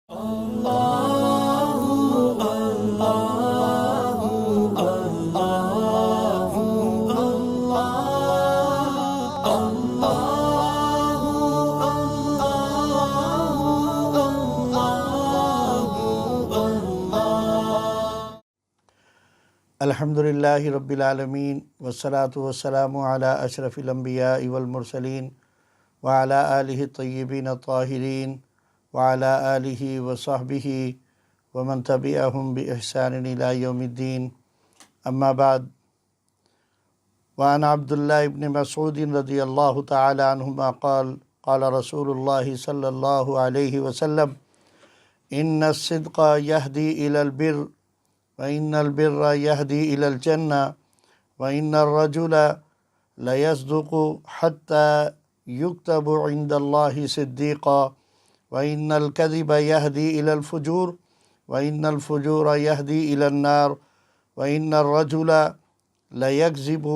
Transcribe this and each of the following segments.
الحمدللہ رب العالمین والصلاة والسلام علی اشرف الانبیاء والمرسلین وعلی آلہ الطیبین الطاہرین وعلی آلہ وصحبہ ومن تبعہم بإحسان الی یوم الدین اما بعد وعن عبداللہ ابن مسعود رضی اللہ تعالی عنہما قال قال رسول اللہ صلی اللہ علیہ وسلم ان الصدق یہدی الی البر وَإِنَّ الْبِرَّ يَهْدِي إِلَى الْجَنَّةِ وَإِنَّ الرَّجُلَ لَيَصْدُقُ حَتَّى يُكْتَبُ عِنْدَ اللَّهِ صِدِّيقًا وَإِنَّ الْكَذِبَ يَهْدِي إِلَى الْفُجُورِ وَإِنَّ الْفُجُورَ يَهْدِي إِلَى النَّارِ وَإِنَّ الرَّجُلَ لَيَكْذِبُ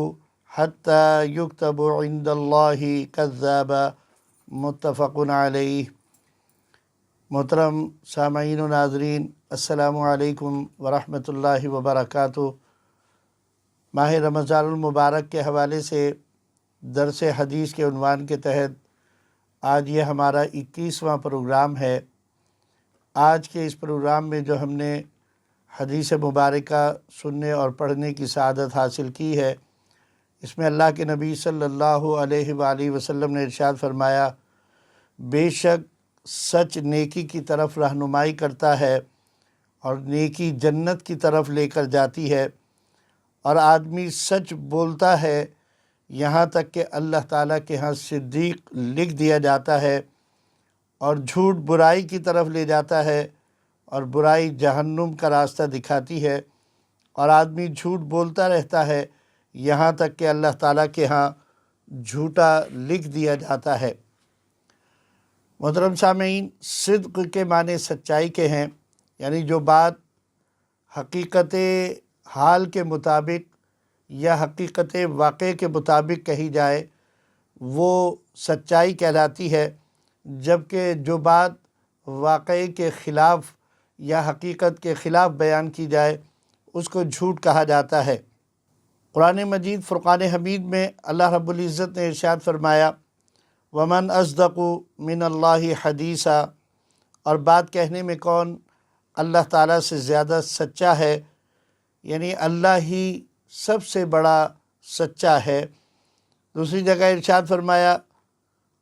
حَتَّى يُكْتَبُ عِنْدَ اللَّهِ كَذَّابًا متفق علیہ۔ محترم سامعین و ناظرین، السلام علیکم ورحمۃ اللہ وبرکاتہ۔ ماہ رمضان المبارک کے حوالے سے درس حدیث کے عنوان کے تحت آج یہ ہمارا 21واں پروگرام ہے۔ آج کے اس پروگرام میں جو ہم نے حدیث مبارکہ سننے اور پڑھنے کی سعادت حاصل کی ہے، اس میں اللہ کے نبی صلی اللہ علیہ وآلہ وسلم نے ارشاد فرمایا، بے شک سچ نیکی کی طرف رہنمائی کرتا ہے اور نیکی جنت کی طرف لے کر جاتی ہے، اور آدمی سچ بولتا ہے یہاں تک کہ اللہ تعالیٰ کے ہاں صدیق لکھ دیا جاتا ہے، اور جھوٹ برائی کی طرف لے جاتا ہے اور برائی جہنم کا راستہ دکھاتی ہے، اور آدمی جھوٹ بولتا رہتا ہے یہاں تک کہ اللہ تعالیٰ کے ہاں جھوٹا لکھ دیا جاتا ہے۔ محترم سامعین، صدق کے معنی سچائی کے ہیں، یعنی جو بات حقیقت حال کے مطابق یا حقیقت واقع کے مطابق کہی جائے وہ سچائی کہلاتی ہے، جبکہ جو بات واقعے کے خلاف یا حقیقت کے خلاف بیان کی جائے اس کو جھوٹ کہا جاتا ہے۔ قرآن مجید فرقان حمید میں اللہ رب العزت نے ارشاد فرمایا، وَمَنْ أَصْدَقُ مِنَ اللَّهِ حَدِيثًا، اور بات کہنے میں کون اللہ تعالیٰ سے زیادہ سچا ہے، یعنی اللہ ہی سب سے بڑا سچا ہے۔ دوسری جگہ ارشاد فرمایا،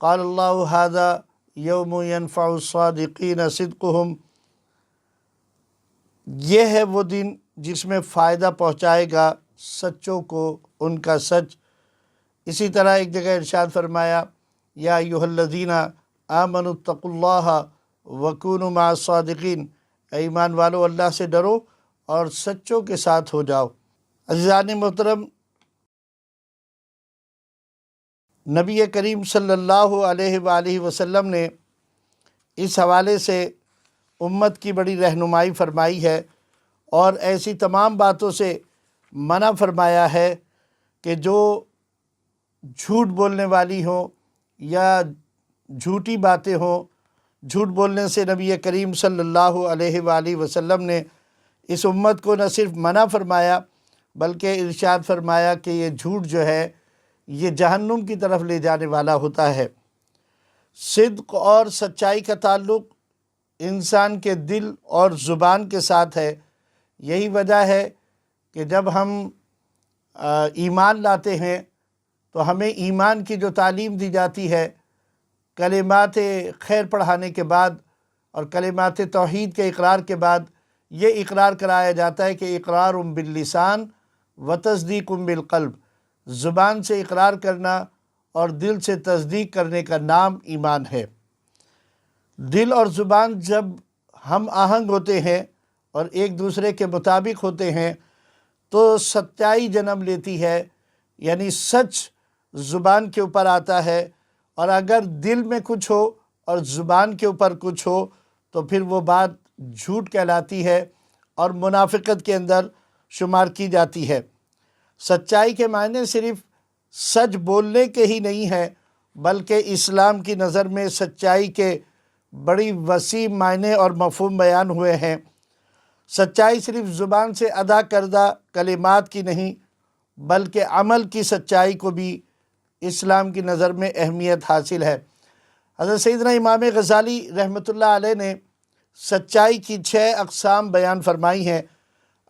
قال اللہ ھذا یوم ینفع الصادقین صدقہم، یہ ہے وہ دن جس میں فائدہ پہنچائے گا سچوں کو ان کا سچ۔ اسی طرح ایک جگہ ارشاد فرمایا، یا ایھا الذین آمنوا اتقوا اللہ وکونوا مع الصادقین، اے ایمان والو اللہ سے ڈرو اور سچوں کے ساتھ ہو جاؤ۔ عزیزان محترم، نبی کریم صلی اللہ علیہ وآلہ وسلم نے اس حوالے سے امت کی بڑی رہنمائی فرمائی ہے اور ایسی تمام باتوں سے منع فرمایا ہے کہ جو جھوٹ بولنے والی ہوں یا جھوٹی باتیں ہوں۔ جھوٹ بولنے سے نبی کریم صلی اللہ علیہ وآلہ وسلم نے اس امت کو نہ صرف منع فرمایا بلکہ ارشاد فرمایا کہ یہ جھوٹ جو ہے یہ جہنم کی طرف لے جانے والا ہوتا ہے۔ صدق اور سچائی کا تعلق انسان کے دل اور زبان کے ساتھ ہے۔ یہی وجہ ہے کہ جب ہم ایمان لاتے ہیں تو ہمیں ایمان کی جو تعلیم دی جاتی ہے، کلمات خیر پڑھانے کے بعد اور کلمات توحید کے اقرار کے بعد یہ اقرار کرایا جاتا ہے کہ اقرار باللسان و تصدیق بالقلب، زبان سے اقرار کرنا اور دل سے تصدیق کرنے کا نام ایمان ہے۔ دل اور زبان جب ہم آہنگ ہوتے ہیں اور ایک دوسرے کے مطابق ہوتے ہیں تو سچائی جنم لیتی ہے، یعنی سچ زبان کے اوپر آتا ہے، اور اگر دل میں کچھ ہو اور زبان کے اوپر کچھ ہو تو پھر وہ بات جھوٹ کہلاتی ہے اور منافقت کے اندر شمار کی جاتی ہے۔ سچائی کے معنی صرف سچ بولنے کے ہی نہیں ہے، بلکہ اسلام کی نظر میں سچائی کے بڑی وسیع معنی اور مفہوم بیان ہوئے ہیں۔ سچائی صرف زبان سے ادا کردہ کلمات کی نہیں بلکہ عمل کی سچائی کو بھی اسلام کی نظر میں اہمیت حاصل ہے۔ حضرت سیدنا امام غزالی رحمۃ اللہ علیہ نے سچائی کی 6 اقسام بیان فرمائی ہیں۔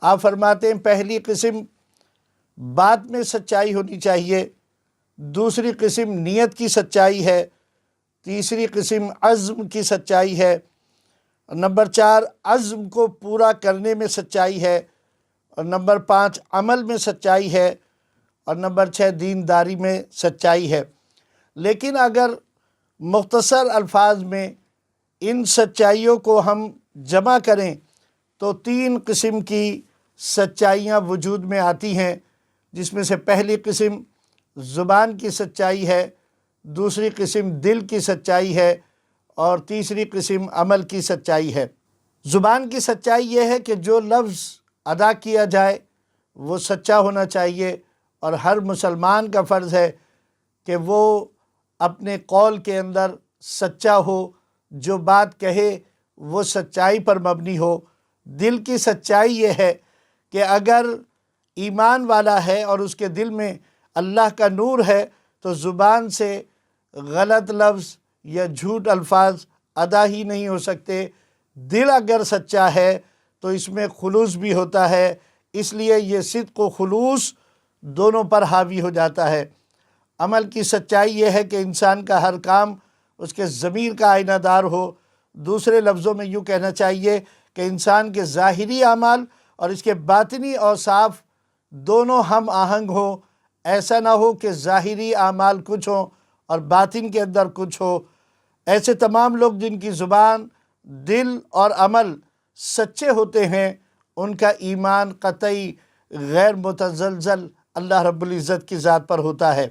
آپ فرماتے ہیں پہلی قسم بات میں سچائی ہونی چاہیے، دوسری قسم نیت کی سچائی ہے، تیسری قسم عزم کی سچائی ہے، نمبر 4 عزم کو پورا کرنے میں سچائی ہے، اور نمبر 5 عمل میں سچائی ہے، اور نمبر 6 دینداری میں سچائی ہے۔ لیکن اگر مختصر الفاظ میں ان سچائیوں کو ہم جمع کریں تو 3 قسم کی سچائیاں وجود میں آتی ہیں، جس میں سے پہلی قسم زبان کی سچائی ہے، دوسری قسم دل کی سچائی ہے، اور تیسری قسم عمل کی سچائی ہے۔ زبان کی سچائی یہ ہے کہ جو لفظ ادا کیا جائے وہ سچا ہونا چاہیے، اور ہر مسلمان کا فرض ہے کہ وہ اپنے قول کے اندر سچا ہو، جو بات کہے وہ سچائی پر مبنی ہو۔ دل کی سچائی یہ ہے کہ اگر ایمان والا ہے اور اس کے دل میں اللہ کا نور ہے تو زبان سے غلط لفظ یا جھوٹ الفاظ ادا ہی نہیں ہو سکتے۔ دل اگر سچا ہے تو اس میں خلوص بھی ہوتا ہے، اس لیے یہ صدق و خلوص دونوں پر حاوی ہو جاتا ہے۔ عمل کی سچائی یہ ہے کہ انسان کا ہر کام اس کے ضمیر کا آئینہ دار ہو۔ دوسرے لفظوں میں یوں کہنا چاہیے کہ انسان کے ظاہری اعمال اور اس کے باطنی اوصاف دونوں ہم آہنگ ہوں۔ ایسا نہ ہو کہ ظاہری اعمال کچھ ہوں اور باطن کے اندر کچھ ہو۔ ایسے تمام لوگ جن کی زبان، دل اور عمل سچے ہوتے ہیں، ان کا ایمان قطعی غیر متزلزل اللہ رب العزت کی ذات پر ہوتا ہے۔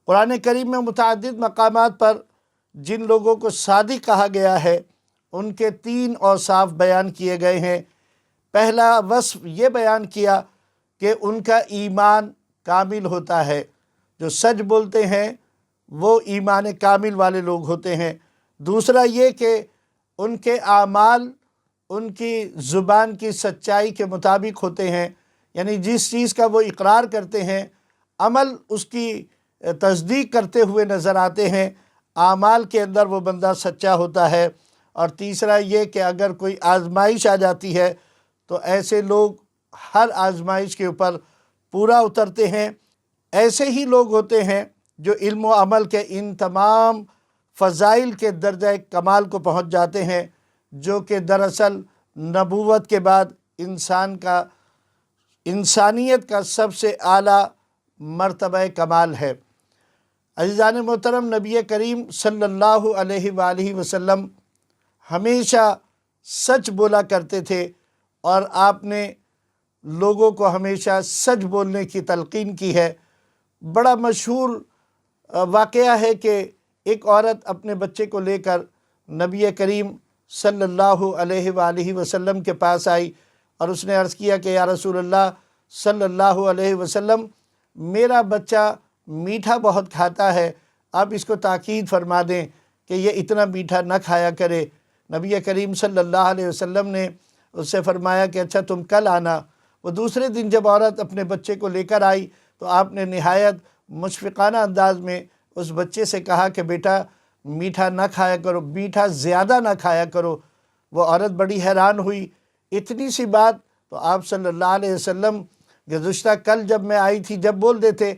قرآن کریم میں متعدد مقامات پر جن لوگوں کو صادق کہا گیا ہے ان کے 3 اوصاف بیان کیے گئے ہیں۔ پہلا وصف یہ بیان کیا کہ ان کا ایمان کامل ہوتا ہے۔ جو سچ بولتے ہیں وہ ایمان کامل والے لوگ ہوتے ہیں۔ دوسرا یہ کہ ان کے اعمال ان کی زبان کی سچائی کے مطابق ہوتے ہیں، یعنی جس چیز کا وہ اقرار کرتے ہیں عمل اس کی تصدیق کرتے ہوئے نظر آتے ہیں، اعمال کے اندر وہ بندہ سچا ہوتا ہے۔ اور تیسرا یہ کہ اگر کوئی آزمائش آ جاتی ہے تو ایسے لوگ ہر آزمائش کے اوپر پورا اترتے ہیں۔ ایسے ہی لوگ ہوتے ہیں جو علم و عمل کے ان تمام فضائل کے درجہ کمال کو پہنچ جاتے ہیں، جو کہ دراصل نبوت کے بعد انسانیت کا سب سے اعلیٰ مرتبہ کمال ہے۔ عزیزان محترم، نبی کریم صلی اللہ علیہ وآلہ وسلم ہمیشہ سچ بولا کرتے تھے، اور آپ نے لوگوں کو ہمیشہ سچ بولنے کی تلقین کی ہے۔ بڑا مشہور واقعہ ہے کہ ایک عورت اپنے بچے کو لے کر نبی کریم صلی اللہ علیہ وآلہ وسلم کے پاس آئی اور اس نے عرض کیا کہ یا رسول اللہ صلی اللہ علیہ وسلم، میرا بچہ میٹھا بہت کھاتا ہے، آپ اس کو تاکید فرما دیں کہ یہ اتنا میٹھا نہ کھایا کرے۔ نبی کریم صلی اللہ علیہ وسلم نے اس سے فرمایا کہ اچھا تم کل آنا۔ وہ دوسرے دن جب عورت اپنے بچے کو لے کر آئی تو آپ نے نہایت مشفقانہ انداز میں اس بچے سے کہا کہ بیٹا میٹھا نہ کھایا کرو، میٹھا زیادہ نہ کھایا کرو۔ وہ عورت بڑی حیران ہوئی، اتنی سی بات تو آپ صلی اللہ علیہ وسلم گزشتہ کل جب میں آئی تھی جب بول دیتے،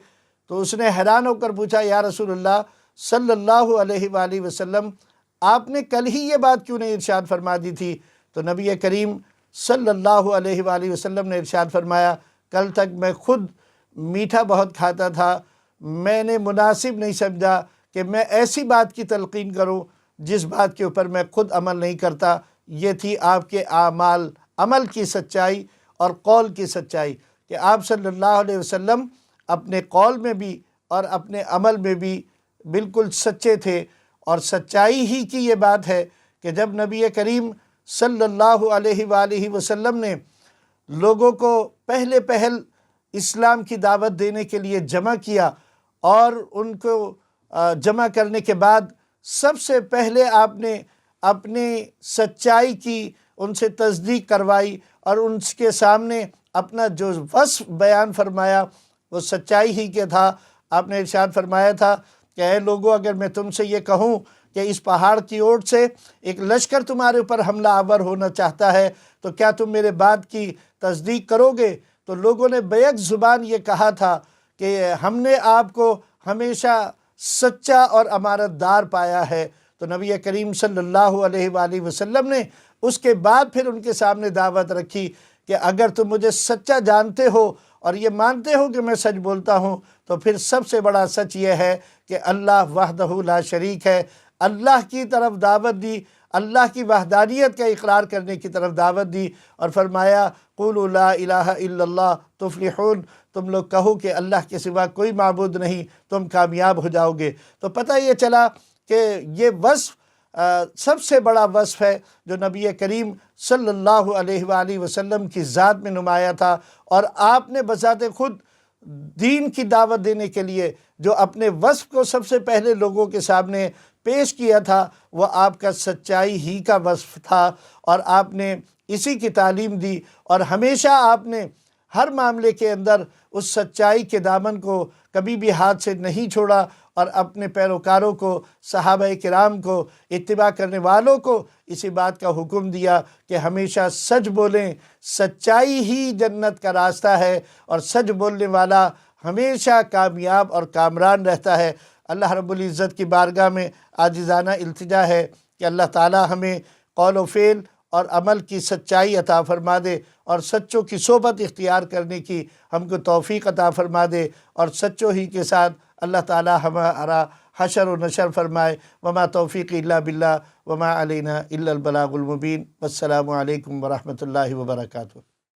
تو اس نے حیران ہو کر پوچھا یا رسول اللہ صلی اللہ علیہ وآلہ وسلم، آپ نے کل ہی یہ بات کیوں نہیں ارشاد فرما دی تھی؟ تو نبی کریم صلی اللہ علیہ وآلہ وسلم نے ارشاد فرمایا کل تک میں خود میٹھا بہت کھاتا تھا، میں نے مناسب نہیں سمجھا کہ میں ایسی بات کی تلقین کروں جس بات کے اوپر میں خود عمل نہیں کرتا۔ یہ تھی آپ کے اعمال، عمل کی سچائی اور قول کی سچائی، کہ آپ صلی اللہ علیہ وسلم اپنے قول میں بھی اور اپنے عمل میں بھی بالکل سچے تھے۔ اور سچائی ہی کی یہ بات ہے کہ جب نبی کریم صلی اللہ علیہ وآلہ وسلم نے لوگوں کو پہلے پہل اسلام کی دعوت دینے کے لیے جمع کیا، اور ان کو جمع کرنے کے بعد سب سے پہلے آپ نے اپنی سچائی کی ان سے تصدیق کروائی اور ان کے سامنے اپنا جو وصف بیان فرمایا وہ سچائی ہی کے تھا۔ آپ نے ارشاد فرمایا تھا کہ اے لوگو، اگر میں تم سے یہ کہوں کہ اس پہاڑ کی اوٹ سے ایک لشکر تمہارے اوپر حملہ آور ہونا چاہتا ہے تو کیا تم میرے بات کی تصدیق کرو گے؟ تو لوگوں نے بیک زبان یہ کہا تھا کہ ہم نے آپ کو ہمیشہ سچا اور امانت دار پایا ہے۔ تو نبی کریم صلی اللہ علیہ وآلہ وسلم نے اس کے بعد پھر ان کے سامنے دعوت رکھی کہ اگر تم مجھے سچا جانتے ہو اور یہ مانتے ہو کہ میں سچ بولتا ہوں تو پھر سب سے بڑا سچ یہ ہے کہ اللہ وحدہ لا شریک ہے۔ اللہ کی طرف دعوت دی، اللہ کی وحدانیت کا اقرار کرنے کی طرف دعوت دی، اور فرمایا قولوا لا الہ الا اللہ تفلحون، تم لوگ کہو کہ اللہ کے سوا کوئی معبود نہیں، تم کامیاب ہو جاؤ گے۔ تو پتہ یہ چلا کہ یہ وصف سب سے بڑا وصف ہے جو نبی کریم صلی اللہ علیہ وآلہ وسلم کی ذات میں نمایاں تھا، اور آپ نے بذات خود دین کی دعوت دینے کے لیے جو اپنے وصف کو سب سے پہلے لوگوں کے سامنے پیش کیا تھا وہ آپ کا سچائی ہی کا وصف تھا، اور آپ نے اسی کی تعلیم دی، اور ہمیشہ آپ نے ہر معاملے کے اندر اس سچائی کے دامن کو کبھی بھی ہاتھ سے نہیں چھوڑا، اور اپنے پیروکاروں کو، صحابہ کرام کو، اتباع کرنے والوں کو اسی بات کا حکم دیا کہ ہمیشہ سچ بولیں، سچائی ہی جنت کا راستہ ہے، اور سچ بولنے والا ہمیشہ کامیاب اور کامران رہتا ہے۔ اللہ رب العزت کی بارگاہ میں عاجزانہ التجا ہے کہ اللہ تعالی ہمیں قول و فعل اور عمل کی سچائی عطا فرما دے، اور سچوں کی صحبت اختیار کرنے کی ہم کو توفیق عطا فرما دے، اور سچوں ہی کے ساتھ اللہ تعالی ہمارا حشر و نشر فرمائے۔ وما توفیق الا باللہ وما علینا الا البلاغ المبین۔ والسلام علیکم ورحمۃ اللہ وبرکاتہ۔